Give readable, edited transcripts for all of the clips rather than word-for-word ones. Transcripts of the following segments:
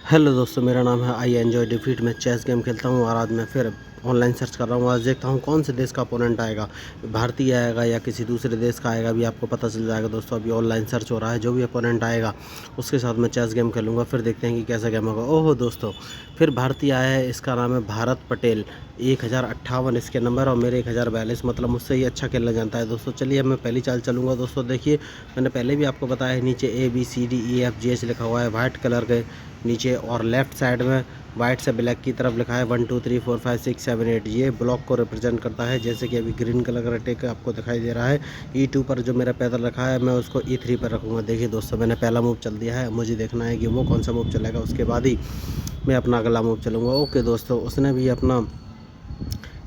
Hello दोस्तों, मेरा नाम है आई एन्जॉय डिफीट। मैं चेस गेम खेलता हूँ और आज मैं फिर ऑनलाइन सर्च कर रहा हूँ। आज देखता हूँ कौन से देश का अपोनेंट आएगा, भारतीय आएगा या किसी दूसरे देश का आएगा, अभी आपको पता चल जाएगा दोस्तों। अभी ऑनलाइन सर्च हो रहा है, जो भी अपोनेंट आएगा उसके साथ मैं चेस गेम खेलूँगा, फिर देखते हैं कि कैसा गेम होगा। ओहो दोस्तों, फिर भारतीय आया है, इसका नाम है भारत पटेल। 1058 इसके नंबर और मेरे 1042, मतलब मुझसे ही अच्छा खेलना जानता है दोस्तों। चलिए अब मैं पहली चाल चलूँगा दोस्तों। देखिए, मैंने पहले भी आपको बताया है, नीचे ABCDEFGH लिखा हुआ है वाइट कलर के नीचे, और लेफ़्ट साइड में वाइट से ब्लैक की तरफ लिखा है 1 2 3 4 5 6 7 8। ये ब्लॉक को रिप्रेजेंट करता है। जैसे कि अभी ग्रीन कलर का टिक आपको दिखाई दे रहा है। E2 पर जो मेरा पैदल रखा है, मैं उसको E3 पर रखूँगा। देखिए दोस्तों, मैंने पहला मूव चल दिया है, मुझे देखना है कि वो कौन सा मूव चलेगा, उसके बाद ही मैं अपना अगला मूव चलूँगा। ओके दोस्तों, उसने भी अपना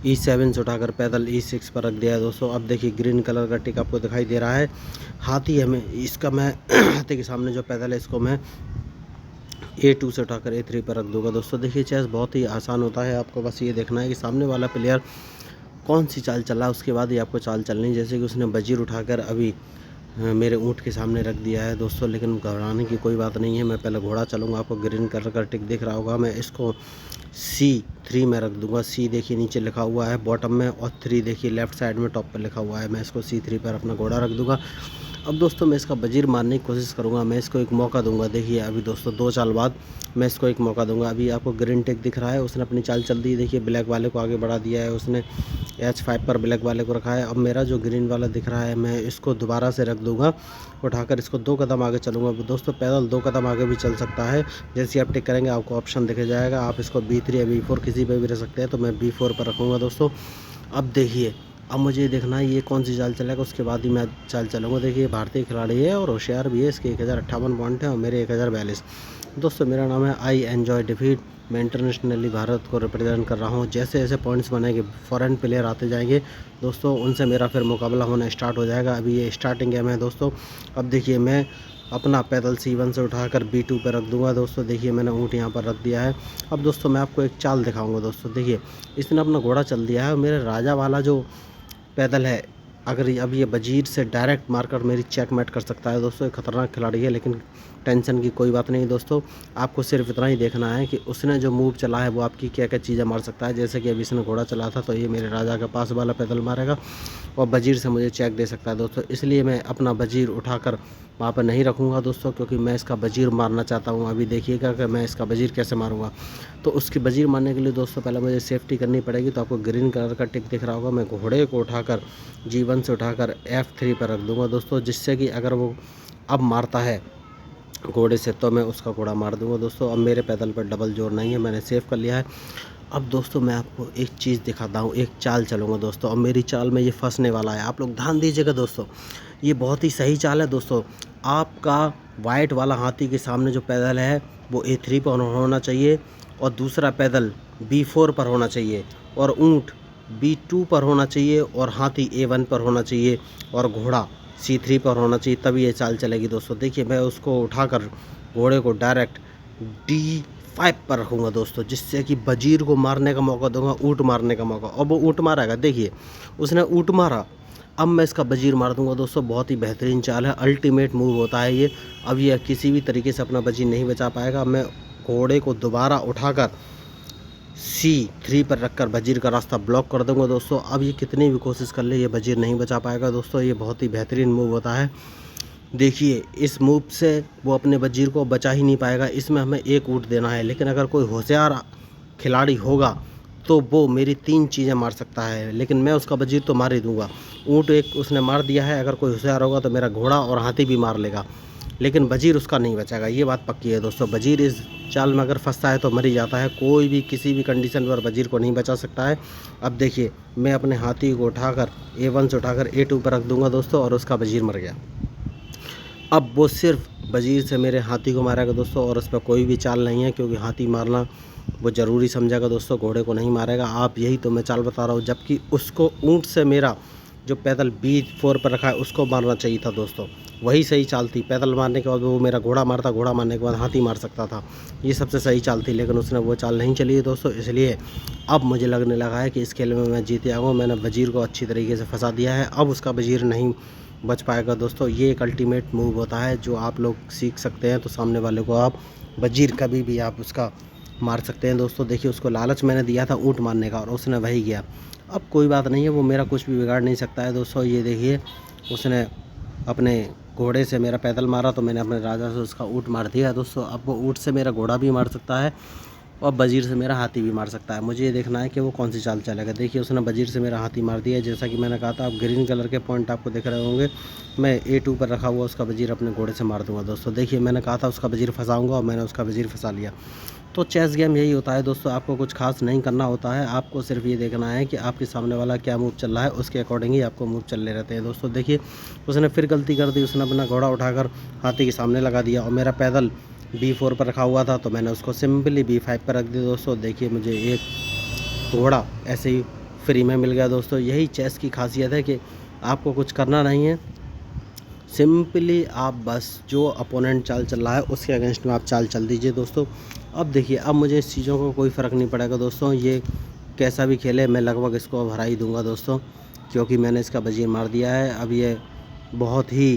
E7 से उठाकर पैदल E6 पर रख दिया है दोस्तों। अब देखिए ग्रीन कलर का टिक आपको दिखाई दे रहा है, हाथी है। मैं इसका मैं हाथी के सामने जो पैदल है, इसको मैं A2 से उठाकर A3 पर रख दूंगा दोस्तों। देखिए, चेस बहुत ही आसान होता है, आपको बस ये देखना है कि सामने वाला प्लेयर कौन सी चाल चल रहा है, उसके बाद ही आपको चाल चलनी है। जैसे कि उसने वजीर उठाकर अभी मेरे ऊँट के सामने रख दिया है दोस्तों, लेकिन घबराने की कोई बात नहीं है। मैं पहले घोड़ा चलूँगा, आपको ग्रीन कलर का टिक दिख रहा होगा, मैं इसको C3 में रख दूंगा। C देखिए नीचे लिखा हुआ है बॉटम में, और 3 देखिए लेफ्ट साइड में टॉप पर लिखा हुआ है। मैं इसको C3 पर अपना घोड़ा रख दूंगा। अब दोस्तों, मैं इसका वजीर मारने की कोशिश करूंगा, मैं इसको एक मौका दूंगा। देखिए अभी दोस्तों, 2 चाल बाद मैं इसको एक मौका दूंगा। अभी आपको ग्रीन टिक दिख रहा है, उसने अपनी चाल चल दी। देखिए ब्लैक वाले को आगे बढ़ा दिया है उसने, H5 पर ब्लैक वाले को रखा है। अब मेरा जो ग्रीन वाला दिख रहा है, मैं इसको दोबारा से रख दूंगा, उठाकर इसको 2 कदम आगे चलूँगा दोस्तों। पैदल 2 कदम आगे भी चल सकता है। जैसे आप टिक करेंगे आपको ऑप्शन दिख जाएगा, आप इसको B3 या B4 किसी पर भी रख सकते हैं, तो मैं B4 पर रखूँगा दोस्तों। अब देखिए, अब मुझे ये देखना है ये कौन सी चाल चलेगा, उसके बाद ही मैं चाल चलूँगा। देखिए, भारतीय खिलाड़ी है और होशियार भी है, इसके 1058 पॉइंट हैं और मेरे 1042। दोस्तों, मेरा नाम है आई एन्जॉय डिफीट। मैं इंटरनेशनली भारत को रिप्रेजेंट कर रहा हूँ। जैसे जैसे पॉइंट्स बनेंगे, फॉरेन प्लेयर आते जाएंगे दोस्तों, उनसे मेरा फिर मुकाबला होना स्टार्ट हो जाएगा। अभी ये स्टार्टिंग गेम है दोस्तों। अब देखिए, मैं अपना पैदल C1 से उठाकर B2 पर रख दूंगा दोस्तों। देखिए मैंने ऊँट यहाँ पर रख दिया है। अब दोस्तों, मैं आपको एक चाल दिखाऊंगा दोस्तों। देखिए, इसने अपना घोड़ा चल दिया है, और मेरे राजा वाला जो पैदल है, अगर अब ये वजीर से डायरेक्ट मारकर मेरी चेकमेट कर सकता है दोस्तों। ये खतरनाक खिलाड़ी है, लेकिन टेंशन की कोई बात नहीं दोस्तों। आपको सिर्फ इतना ही देखना है कि उसने जो मूव चला है वो आपकी क्या क्या चीज़ें मार सकता है। जैसे कि अभी इसने घोड़ा चला था, तो ये मेरे राजा के पास वाला पैदल मारेगा और वजीर से मुझे चेक दे सकता है दोस्तों। इसलिए मैं अपना वजीर उठाकर वहाँ पर नहीं रखूँगा दोस्तों, क्योंकि मैं इसका वजीर मारना चाहता हूँ। अभी देखिएगा कि मैं इसका वजीर कैसे मारूँगा। तो उसकी वजीर मारने के लिए दोस्तों, पहले मुझे सेफ्टी करनी पड़ेगी। तो आपको ग्रीन कलर का टिक दिख रहा होगा, मैं घोड़े को उठाकर G1 से उठाकर F3 पर रख दूंगा दोस्तों, जिससे कि अगर वो अब मारता है घोड़े से, तो मैं उसका घोड़ा मार दूंगा दोस्तों। अब मेरे पैदल पर डबल जोर नहीं है, मैंने सेव कर लिया है। अब दोस्तों, मैं आपको एक चीज़ दिखाता हूँ, एक चाल चलूँगा दोस्तों। अब मेरी चाल में ये फंसने वाला है, आप लोग ध्यान दीजिएगा दोस्तों। ये बहुत ही सही चाल है दोस्तों। आपका वाइट वाला हाथी के सामने जो पैदल है वो A3 पर होना चाहिए, और दूसरा पैदल B4 पर होना चाहिए, और ऊँट B2 पर होना चाहिए, और हाथी A1 पर होना चाहिए, और घोड़ा C3 पर होना चाहिए, तभी ये चाल चलेगी दोस्तों। देखिए, मैं उसको उठाकर घोड़े को डायरेक्ट D5 पर रखूँगा दोस्तों, जिससे कि वजीर को मारने का मौका दूंगा, ऊँट मारने का मौका। अब वो ऊँट मारेगा, देखिए उसने ऊँट मारा, अब मैं इसका वजीर मार दूंगा दोस्तों। बहुत ही बेहतरीन चाल है, अल्टीमेट मूव होता है ये। अब ये किसी भी तरीके से अपना वजीर नहीं बचा पाएगा। मैं घोड़े को दोबारा उठाकर C3 पर रखकर वजीर का रास्ता ब्लॉक कर दूंगा दोस्तों। अब ये कितनी भी कोशिश कर ले, ये वजीर नहीं बचा पाएगा दोस्तों। ये बहुत ही बेहतरीन मूव होता है। देखिए, इस मूव से वो अपने वजीर को बचा ही नहीं पाएगा। इसमें हमें एक ऊँट देना है, लेकिन अगर कोई होशियार खिलाड़ी होगा तो वो मेरी 3 चीज़ें मार सकता है, लेकिन मैं उसका वजीर तो मार ही दूंगा। ऊँट एक उसने मार दिया है, अगर कोई होशियार होगा तो मेरा घोड़ा और हाथी भी मार लेगा, लेकिन वजीर उसका नहीं बचेगा। ये बात पक्की है दोस्तों। वजीर इस चाल में अगर फंसता है तो मर ही जाता है, कोई भी किसी भी कंडीशन पर वजीर को नहीं बचा सकता है। अब देखिए, मैं अपने हाथी को उठाकर A1 से उठाकर A2 पर रख दूंगा दोस्तों, और उसका वजीर मर गया। अब वो सिर्फ वजीर से मेरे हाथी को मारेगा दोस्तों, और उस पर कोई भी चाल नहीं है, क्योंकि हाथी मारना वो ज़रूरी समझेगा दोस्तों, घोड़े को नहीं मारेगा। आप यही तो मैं चाल बता रहा हूँ, जबकि उसको ऊँट से मेरा जो पैदल B4 पर रखा है उसको मारना चाहिए था दोस्तों। वही सही चाल थी। पैदल मारने के बाद वो मेरा घोड़ा मारता, घोड़ा मारने के बाद हाथी मार सकता था, ये सबसे सही चाल थी, लेकिन उसने वो चाल नहीं चली है दोस्तों। इसलिए अब मुझे लगने लगा है कि इस खेल में मैं जीत आऊँ। मैंने वजीर को अच्छी तरीके से फंसा दिया है, अब उसका वजीर नहीं बच पाएगा दोस्तों। ये एक अल्टीमेट मूव होता है जो आप लोग सीख सकते हैं, तो सामने वाले को आप वजीर कभी भी आप उसका मार सकते हैं दोस्तों। देखिए उसको लालच मैंने दिया था ऊँट मारने का और उसने वही किया। अब कोई बात नहीं है, वो मेरा कुछ भी बिगाड़ नहीं सकता है दोस्तों। ये देखिए उसने अपने घोड़े से मेरा पैदल मारा तो मैंने अपने राजा से उसका ऊँट मार दिया दोस्तों। अब वो ऊँट से मेरा घोड़ा भी मार सकता है और वजीर से मेरा हाथी भी मार सकता है। मुझे ये देखना है कि वो कौन सी चाल चलेगा। देखिए उसने वजीर से मेरा हाथी मार दिया है, जैसा कि मैंने कहा था। आप ग्रीन कलर के पॉइंट आपको दिख रहे होंगे। मैं A2 पर रखा हुआ उसका वजीर अपने घोड़े से मार दूंगा दोस्तों। देखिए मैंने कहा था उसका वजीर फंसाऊंगा और मैंने उसका वजीर फंसा लिया। तो चेस गेम यही होता है दोस्तों, आपको कुछ खास नहीं करना होता है। आपको सिर्फ ये देखना है कि आपके सामने वाला क्या मूव चल रहा है, उसके अकॉर्डिंग ही आपको मूव चलने रहते हैं दोस्तों। देखिए उसने फिर गलती कर दी, उसने अपना घोड़ा उठाकर हाथी के सामने लगा दिया और मेरा पैदल B4 पर रखा हुआ था तो मैंने उसको सिंपली B5 पर रख दिया दोस्तों। देखिए मुझे एक घोड़ा ऐसे ही फ्री में मिल गया दोस्तों। यही चेस की खासियत है कि आपको कुछ करना नहीं है, सिंपली आप बस जो अपोनेंट चाल चल रहा है उसके अगेंस्ट में आप चाल चल दीजिए दोस्तों। अब देखिए अब मुझे इस चीज़ों को कोई फ़र्क नहीं पड़ेगा दोस्तों। ये कैसा भी खेले मैं लगभग इसको अब हरा ही दूंगा दोस्तों, क्योंकि मैंने इसका वजीर मार दिया है। अब ये बहुत ही,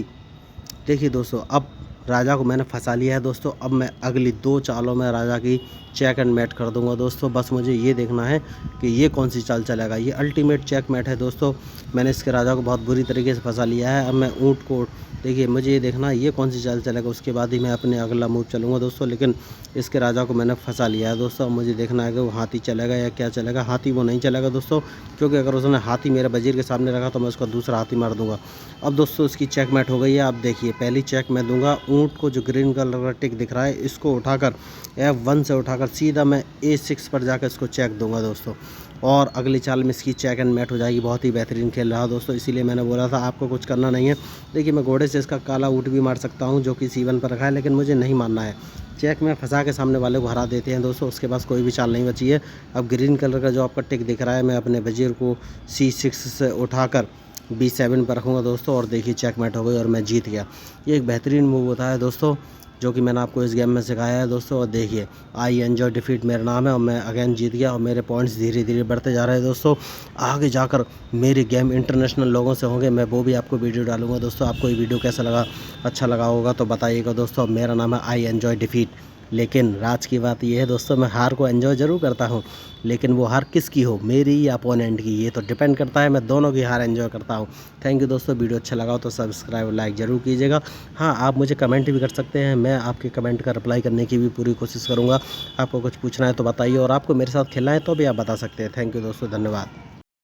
देखिए दोस्तों अब राजा को मैंने फंसा लिया है दोस्तों। अब मैं अगली 2 चालों में राजा की चेक एंड मैट कर दूंगा दोस्तों। बस मुझे ये देखना है कि ये कौन सी चाल चलेगा। ये अल्टीमेट चेक मैट है दोस्तों। मैंने इसके राजा को बहुत बुरी तरीके से फंसा लिया है। अब मैं ऊँट को, देखिए मुझे ये देखना है ये कौन सी चाल चलेगा, उसके बाद ही मैं अपने अगला मूव चलूँगा दोस्तों। लेकिन इसके राजा को मैंने फंसा लिया है दोस्तों। अब मुझे देखना है कि वो हाथी चलेगा या क्या चलेगा। हाथी वो नहीं चलेगा दोस्तों, क्योंकि अगर उसने हाथी मेरे वजीर के सामने रखा तो मैं उसका दूसरा हाथी मार दूंगा। अब दोस्तों उसकी चेकमेट हो गई है। अब देखिए पहली चेक मैं दूंगा, ऊँट को जो ग्रीन कलर का टिक दिख रहा है इसको उठाकर F1 से उठाकर सीधा मैं A6 पर जाकर इसको चेक दूंगा दोस्तों। और अगली चाल में इसकी चेक एंड मैट हो जाएगी। बहुत ही बेहतरीन खेल रहा दोस्तों, इसीलिए मैंने बोला था आपको कुछ करना नहीं है। देखिए मैं घोड़े से इसका काला ऊँट भी मार सकता हूँ जो कि C1 पर रखा है, लेकिन मुझे नहीं मारना है। चेक में फंसा के सामने वाले को हरा देते हैं दोस्तों, उसके पास कोई भी चाल नहीं बची है। अब ग्रीन कलर का जो आपका टिक दिख रहा है मैं अपने वजीर को C6 से उठाकर B7 पर रखूँगा दोस्तों। और देखिए चेकमेट हो गई और मैं जीत गया। ये एक बेहतरीन मूव होता है दोस्तों जो कि मैंने आपको इस गेम में सिखाया है दोस्तों। और देखिए आई एन्जॉय डिफीट मेरा नाम है और मैं अगेन जीत गया और मेरे पॉइंट्स धीरे धीरे बढ़ते जा रहे हैं दोस्तों। आगे जाकर मेरे गेम इंटरनेशनल लोगों से होंगे, मैं वो भी आपको वीडियो डालूंगा दोस्तों। आपको ये वीडियो कैसा लगा, अच्छा लगा होगा तो बताइएगा दोस्तों। मेरा नाम है आई एन्जॉय डिफीट। लेकिन राज की बात यह है दोस्तों, मैं हार को एंजॉय ज़रूर करता हूँ, लेकिन वो हार किसकी हो, मेरी या अपोनेंट की, ये तो डिपेंड करता है। मैं दोनों की हार एंजॉय करता हूँ। थैंक यू दोस्तों। वीडियो अच्छा लगा हो तो सब्सक्राइब और लाइक ज़रूर कीजिएगा। हाँ आप मुझे कमेंट भी कर सकते हैं, मैं आपके कमेंट का रिप्लाई करने की भी पूरी कोशिश करूँगा। आपको कुछ पूछना है तो बताइए और आपको मेरे साथ खेलना है तो भी आप बता सकते हैं। थैंक यू दोस्तों, धन्यवाद।